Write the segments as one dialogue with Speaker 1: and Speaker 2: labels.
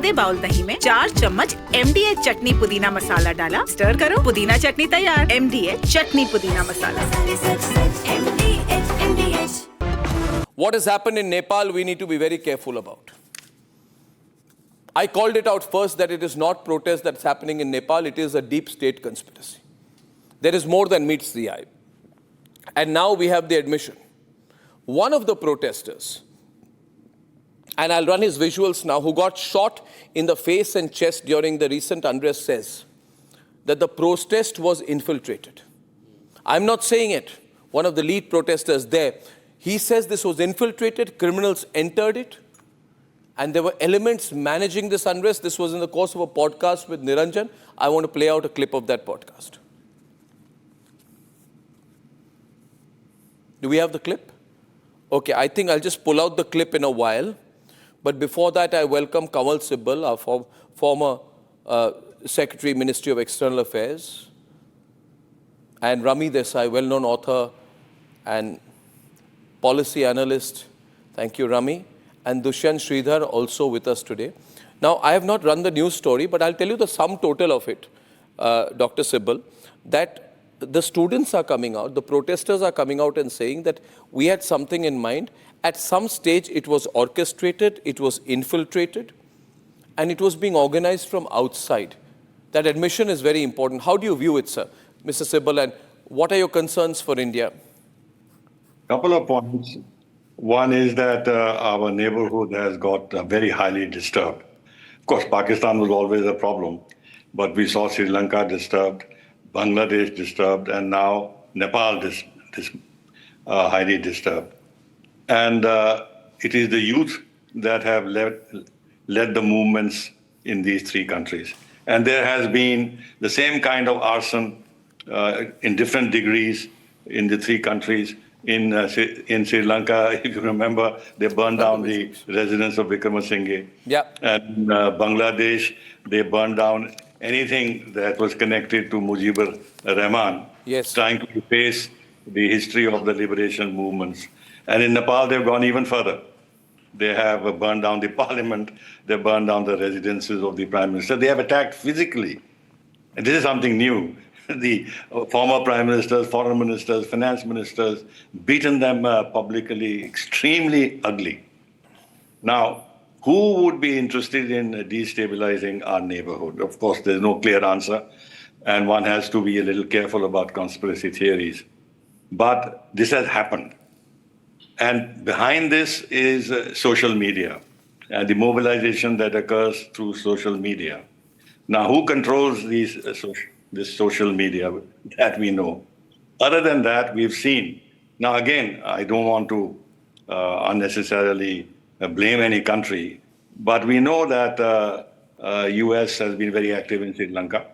Speaker 1: आधे बाउल दही में 4 चम्मच MDH चटनी पुदीना मसाला डाला, स्टर करो, पुदीना चटनी तैयार। MDH चटनी पुदीना मसाला।
Speaker 2: What has happened in Nepal, we need to be very careful about. I called it out first that it is not protest that's happening in Nepal, it is a deep state conspiracy. There is more than meets the eye. And now we have the admission. One of the protesters, and I'll run his visuals now, who got shot in the face and chest during the recent unrest, says that the protest was infiltrated. I'm not saying it. One of the lead protesters there, he says this was infiltrated, criminals entered it, and there were elements managing this unrest. This was in the course of a podcast with Niranjan. I want to play out a clip of that podcast. Do we have the clip? Okay, I think I'll just pull out the clip in a while. But before that, I welcome Kanwal Sibbal, our former Secretary, Ministry of External Affairs, and Rami Desai, well-known author and policy analyst. Thank you, Rami. And Dushyant Sridhar also with us today. Now, I have not run the news story, but I'll tell you the sum total of it, Dr. Sibbal, that the students are coming out, the protesters are coming out and saying that we had something in mind. At some stage, it was orchestrated, it was infiltrated, and it was being organized from outside. That admission is very important. How do you view it, sir, Mr. Sibbal, and what are your concerns for India?
Speaker 3: Couple of points. One is that our neighborhood has got very highly disturbed. Of course, Pakistan was always a problem, but we saw Sri Lanka disturbed, Bangladesh disturbed, and now Nepal highly disturbed. And it is the youth that have led the movements in these three countries. And there has been the same kind of arson in different degrees in the three countries. In Sri Lanka, if you remember, they burned down the residence of Vikramasinghe.
Speaker 2: Yeah.
Speaker 3: And in Bangladesh, they burned down anything that was connected to Mujibur Rahman,
Speaker 2: yes,
Speaker 3: trying to efface the history of the liberation movements. And in Nepal, they've gone even further. They have burned down the parliament, they burned down the residences of the prime minister. They have attacked physically. And this is something new. The former prime ministers, foreign ministers, finance ministers, beaten them publicly, extremely ugly. Now, who would be interested in destabilizing our neighborhood? Of course, there's no clear answer, and one has to be a little careful about conspiracy theories. But this has happened. And behind this is social media and the mobilization that occurs through social media. Now, who controls this social media? That we know. Other than that, we've seen. Now, again, I don't want to unnecessarily blame any country, but we know that US has been very active in Sri Lanka.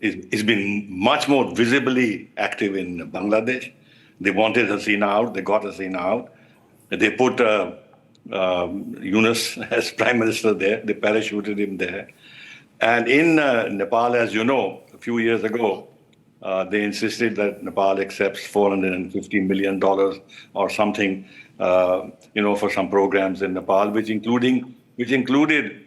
Speaker 3: It's been much more visibly active in Bangladesh. They wanted Hasina out, they got Hasina out. They put Yunus as prime minister there, they parachuted him there. And in Nepal, as you know, a few years ago, they insisted that Nepal accepts $450 million or something, for some programs in Nepal, which included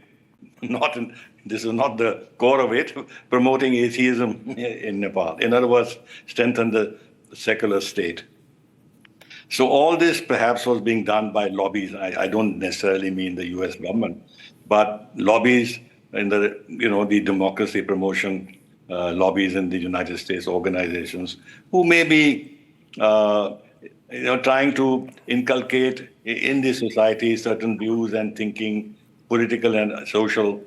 Speaker 3: this is not the core of it, promoting atheism in Nepal. In other words, strengthen the secular state. So all this perhaps was being done by lobbies. I don't necessarily mean the US government, but lobbies in the democracy promotion lobbies in the United States organizations who may be trying to inculcate in the society certain views and thinking, political and social,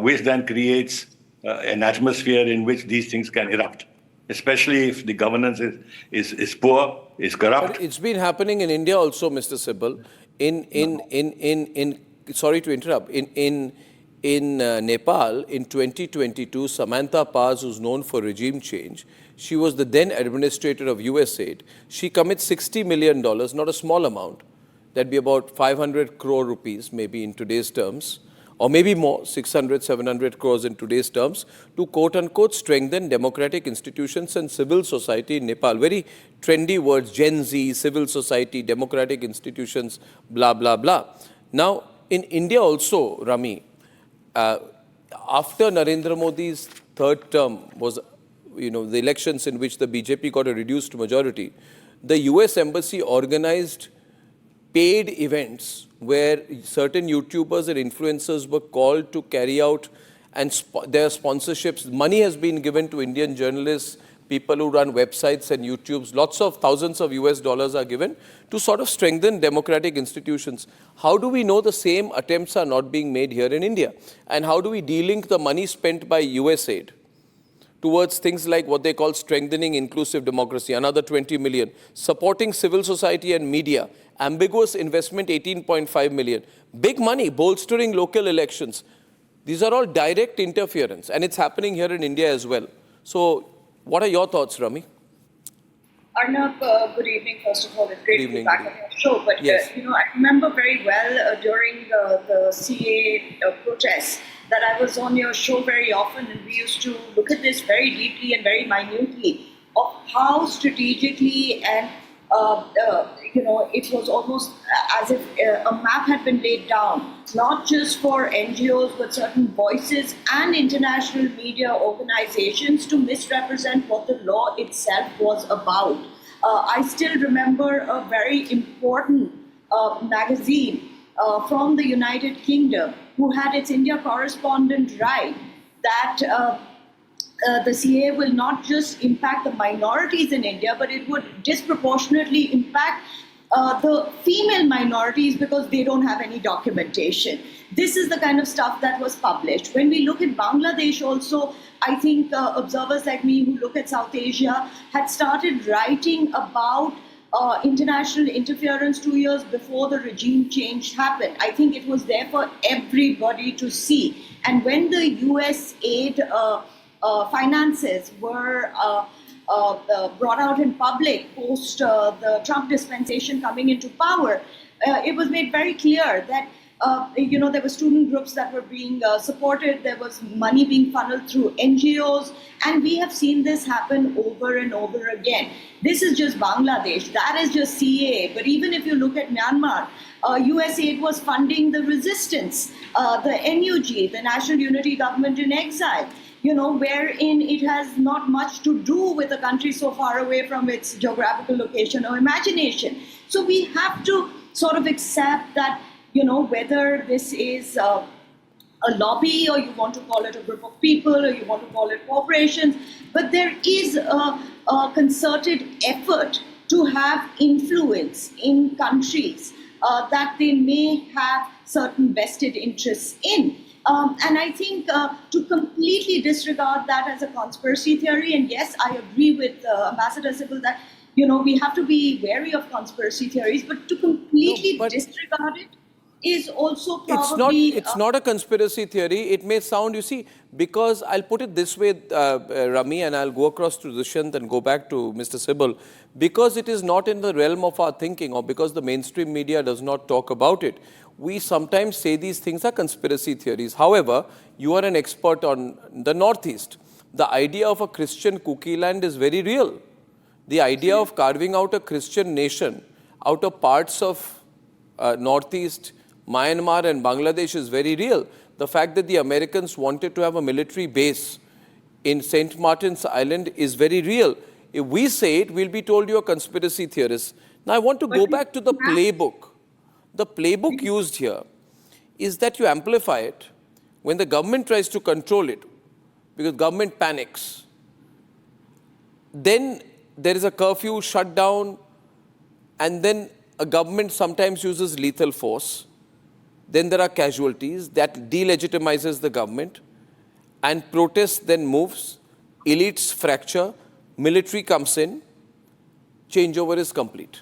Speaker 3: which then creates an atmosphere in which these things can erupt, especially if the governance is poor, is corrupt.
Speaker 2: But it's been happening in India also, Mr. Sibbal. Sorry to interrupt. In Nepal, in 2022, Samantha Paz, who's known for regime change, she was the then administrator of USAID. She commits $60 million, not a small amount. That'd be about 500 crore rupees, maybe in today's terms, or maybe more, 600, 700 crores in today's terms, to quote-unquote strengthen democratic institutions and civil society in Nepal. Very trendy words, Gen Z, civil society, democratic institutions, blah, blah, blah. Now, in India also, Rami, after Narendra Modi's third term was, the elections in which the BJP got a reduced majority, the US Embassy organized paid events where certain YouTubers and influencers were called to carry out and their sponsorships. Money has been given to Indian journalists, people who run websites and YouTubes. Lots of thousands of US dollars are given to sort of strengthen democratic institutions. How do we know the same attempts are not being made here in India? And how do we de-link the money spent by US aid towards things like what they call strengthening inclusive democracy, another 20 million, supporting civil society and media, ambiguous investment 18.5 million, big money bolstering local elections? These are all direct interference, and it's happening here in India as well. So what are your thoughts, Rami?
Speaker 4: Arnab, good evening. First of all, it's great to be back on your show. But
Speaker 2: yes.
Speaker 4: I remember very well during the CA protests that I was on your show very often, and we used to look at this very deeply and very minutely of how strategically and it was almost as if a map had been laid down, not just for NGOs, but certain voices and international media organizations to misrepresent what the law itself was about. I still remember a very important magazine from the United Kingdom who had its India correspondent write that the CA will not just impact the minorities in India, but it would disproportionately impact the female minorities because they don't have any documentation. This is the kind of stuff that was published. When we look at Bangladesh also, I think observers like me who look at South Asia had started writing about international interference 2 years before the regime change happened. I think it was there for everybody to see. And when the US aid finances were brought out in public post the Trump dispensation coming into power, it was made very clear that there were student groups that were being supported, there was money being funneled through NGOs, and we have seen this happen over and over again. This is just Bangladesh, that is just CAA, but even if you look at Myanmar, US aid was funding the resistance, the NUG, the National Unity Government in Exile, wherein it has not much to do with a country so far away from its geographical location or imagination. So we have to sort of accept that, whether this is a lobby or you want to call it a group of people or you want to call it corporations, but there is a concerted effort to have influence in countries that they may have certain vested interests in. And I think to completely disregard that as a conspiracy theory, and yes, I agree with Ambassador Sibbal that, we have to be wary of conspiracy theories, but to completely disregard it is also probably...
Speaker 2: It's not a conspiracy theory. It may sound, because I'll put it this way, Rami, and I'll go across to Dushyant and go back to Mr. Sibbal, because it is not in the realm of our thinking or because the mainstream media does not talk about it. We sometimes say these things are conspiracy theories. However, you are an expert on the Northeast. The idea of a Christian cookie land is very real. The idea of carving out a Christian nation out of parts of Northeast, Myanmar and Bangladesh is very real. The fact that the Americans wanted to have a military base in St. Martin's Island is very real. If we say it, we'll be told you're conspiracy theorists. Now, I want to go back to the playbook. The playbook used here is that you amplify it when the government tries to control it, because government panics. Then there is a curfew, shutdown, and then a government sometimes uses lethal force. Then there are casualties that delegitimizes the government, and protest then moves, elites fracture, military comes in, changeover is complete.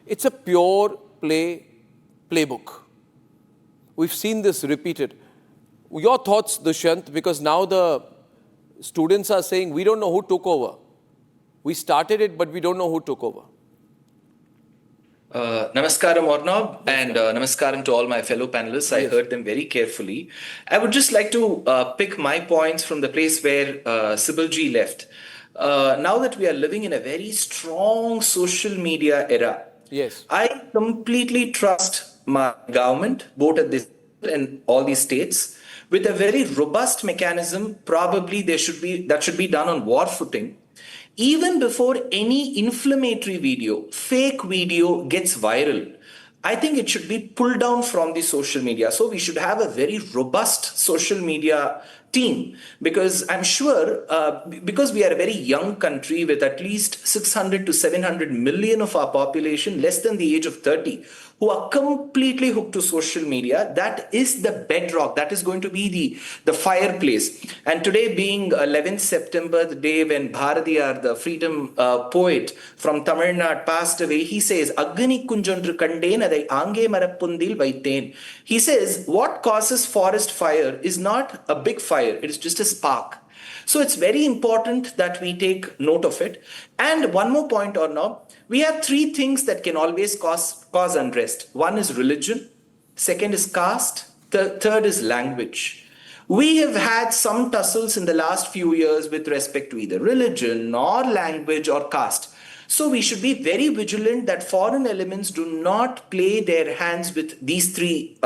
Speaker 2: It's a pure playbook. We've seen this repeated. Your thoughts, Dushyant, because now the students are saying, we don't know who took over. We started it, but we don't know who took over.
Speaker 5: Namaskaram, Arnab, and namaskaram to all my fellow panelists. I heard them very carefully. I would just like to pick my points from the place where Sibbal ji left. Now that we are living in a very strong social media era,
Speaker 2: yes,
Speaker 5: I completely trust my government, both at this and all these states, with a very robust mechanism. Probably that should be done on war footing. Even before any inflammatory video, fake video gets viral, I think it should be pulled down from the social media. So we should have a very robust social media team, because I'm sure, because we are a very young country with at least 600 to 700 million of our population less than the age of 30, who are completely hooked to social media. That is the bedrock. That is going to be the fireplace. And today being 11th September, the day when Bharatiyar, the freedom poet from Tamil Nadu, passed away, he says, Agni kunjondru kanden adai aange marappundil vaiten. He says, what causes forest fire is not a big fire, it is just a spark. So it's very important that we take note of it. And one more point, Arnab, we have three things that can always cause unrest. One is religion, second is caste, third is language. We have had some tussles in the last few years with respect to either religion or language or caste. So we should be very vigilant that foreign elements do not play their hands with these three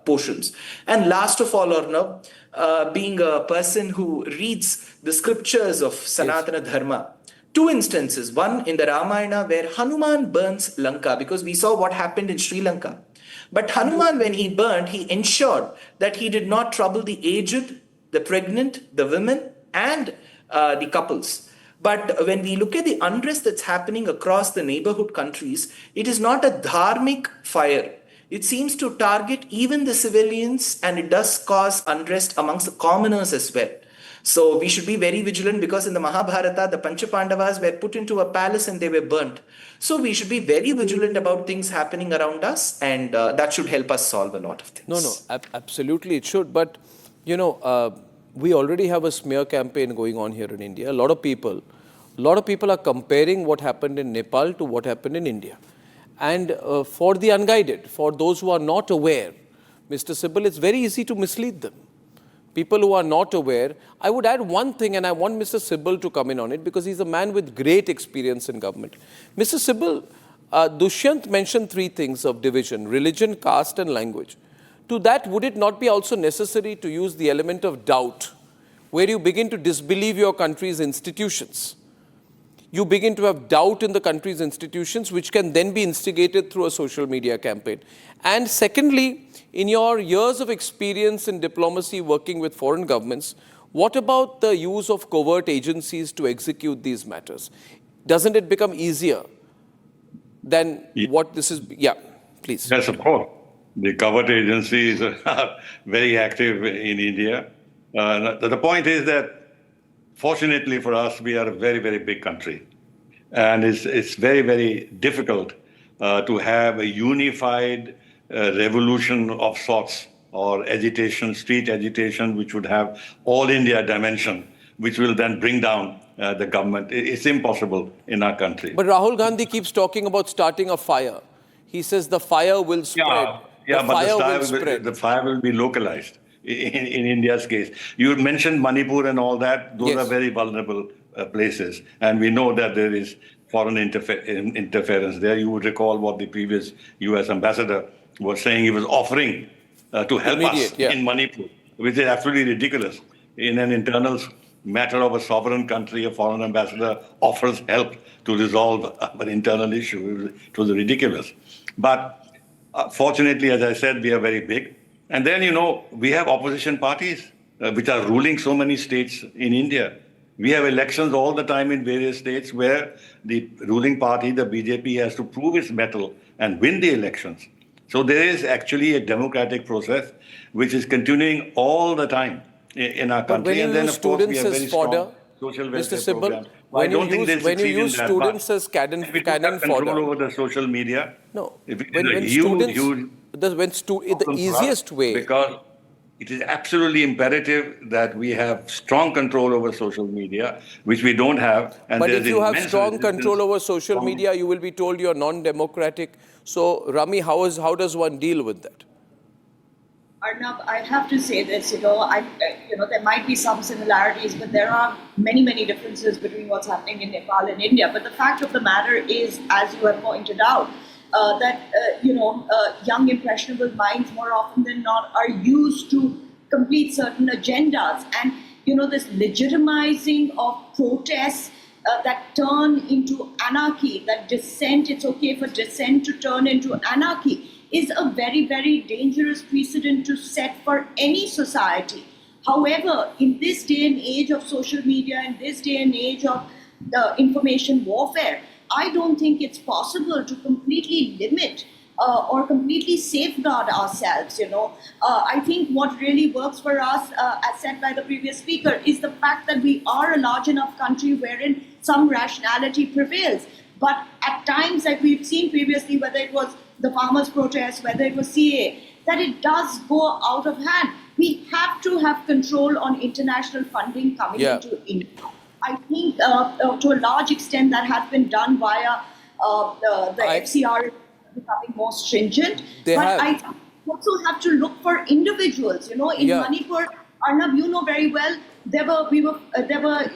Speaker 5: portions. And last of all, Arnab, being a person who reads the scriptures of Sanatana Dharma, two instances, one in the Ramayana where Hanuman burns Lanka, because we saw what happened in Sri Lanka. But Hanuman, when he burned, he ensured that he did not trouble the aged, the pregnant, the women, and the couples. But when we look at the unrest that's happening across the neighborhood countries, it is not a dharmic fire. It seems to target even the civilians, and it does cause unrest amongst the commoners as well. So we should be very vigilant, because in the Mahabharata, the Panchapandavas were put into a palace and they were burnt. So we should be very vigilant about things happening around us, and that should help us solve a lot of things.
Speaker 2: No, absolutely it should. But, we already have a smear campaign going on here in India. A lot of people are comparing what happened in Nepal to what happened in India. And for the unguided, for those who are not aware, Mr. Sibal, it's very easy to mislead them. People who are not aware, I would add one thing, and I want Mr. Sibal to come in on it, because he's a man with great experience in government. Mr. Sibal, Dushyant mentioned three things of division: religion, caste, and language. To that, would it not be also necessary to use the element of doubt, where you begin to disbelieve your country's institutions? You begin to have doubt in the country's institutions, which can then be instigated through a social media campaign. And secondly, in your years of experience in diplomacy working with foreign governments, what about the use of covert agencies to execute these matters? Doesn't it become easier than what this is? Yeah, please.
Speaker 3: Yes, of course. The covert agencies are very active in India. The point is that, fortunately for us, we are a very, very big country. And it's very, very difficult to have a unified revolution of sorts, or agitation, street agitation, which would have all India dimension, which will then bring down the government. It's impossible in our country.
Speaker 2: But Rahul Gandhi keeps talking about starting a fire. He says the fire will spread.
Speaker 3: The fire will be localized. In India's case, you mentioned Manipur and all that. Those are very vulnerable places, and we know that there is foreign interference there. You would recall what the previous U.S. ambassador was saying. He was offering to help us in Manipur, which is absolutely ridiculous. In an internal matter of a sovereign country, a foreign ambassador offers help to resolve an internal issue. It was ridiculous. But fortunately, as I said, we are very big. And then, we have opposition parties which are ruling so many states in India. We have elections all the time in various states where the ruling party, the BJP, has to prove its mettle and win the elections. So there is actually a democratic process which is continuing all the time in our country.
Speaker 2: And then, of course, we have very strong social welfare programs.
Speaker 3: I don't think they
Speaker 2: when you use students as cannon fodder,
Speaker 3: control over the social media.
Speaker 2: No,
Speaker 3: The
Speaker 2: easiest way,
Speaker 3: because it is absolutely imperative that we have strong control over social media, which we don't have. And
Speaker 2: but if you have strong control over social media, you will be told you are non-democratic. So, Rami, how does one deal with that?
Speaker 4: Arnab, I have to say this, there might be some similarities, but there are many, many differences between what's happening in Nepal and India. But the fact of the matter is, as you have pointed out, that young impressionable minds more often than not are used to complete certain agendas. And, this legitimizing of protests that turn into anarchy, that dissent, it's okay for dissent to turn into anarchy, is a very, very dangerous precedent to set for any society. However, in this day and age of social media, in this day and age of information warfare, I don't think it's possible to completely limit or completely safeguard ourselves. I think what really works for us, as said by the previous speaker, is the fact that we are a large enough country wherein some rationality prevails. But at times, like we've seen previously, whether it was the farmers' protests, whether it was CA, that it does go out of hand. We have to have control on international funding coming into India. I think to a large extent that has been done via the FCR becoming more stringent. I also have to look for individuals. In Manipur, Arnab, you know very well, there were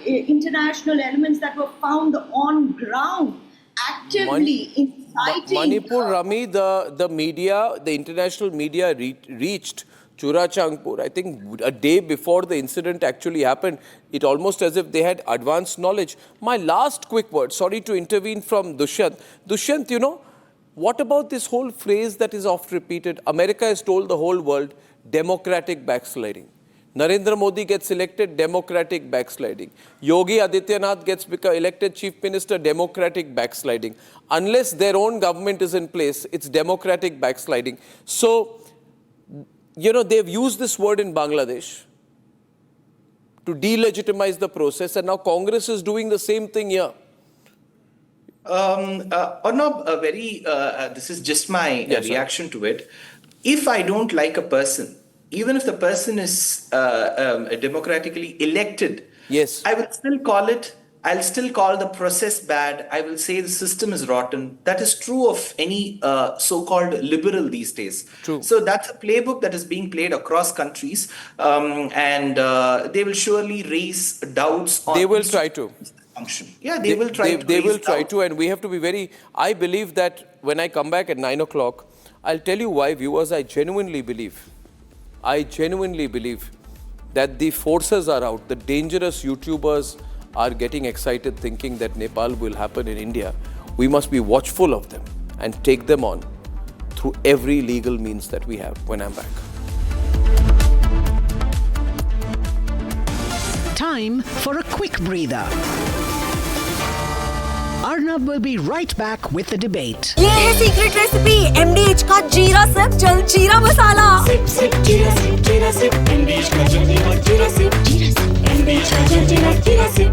Speaker 4: international elements that were found on ground actively inciting.
Speaker 2: Manipur, Rami, the media, the international media reached Churachangpur, I think a day before the incident actually happened. It almost as if they had advanced knowledge. My last quick word, sorry to intervene from Dushyant. Dushyant, what about this whole phrase that is oft repeated? America has told the whole world, democratic backsliding. Narendra Modi gets elected, democratic backsliding. Yogi Adityanath gets elected chief minister, democratic backsliding. Unless their own government is in place, it's democratic backsliding. So, they've used this word in Bangladesh to delegitimize the process, and now Congress is doing the same thing here.
Speaker 5: Arnab, this is just my reaction to it. If I don't like a person, even if the person is democratically elected, I will still I'll still call the process bad. I will say the system is rotten. That is true of any so-called liberal these days.
Speaker 2: True.
Speaker 5: So that's a playbook that is being played across countries, and they will surely raise doubts on.
Speaker 2: They will try to.
Speaker 5: Function. Yeah, they will try to.
Speaker 2: They will try to, and we have to be very. I believe that when I come back at 9 o'clock, I'll tell you why, viewers. I genuinely believe that the forces are out. The dangerous YouTubers are getting excited thinking that Nepal will happen in India. We must be watchful of them and take them on through every legal means that we have when I'm back.
Speaker 6: Time for a quick breather. Arnab will be right back with the debate.
Speaker 7: ये है secret recipe MDH का जीरा SIP जल जीरा मसाला। SIP SIP जीरा SIP MDH का जल जीरा सिप MDH का जल जीरा सिप।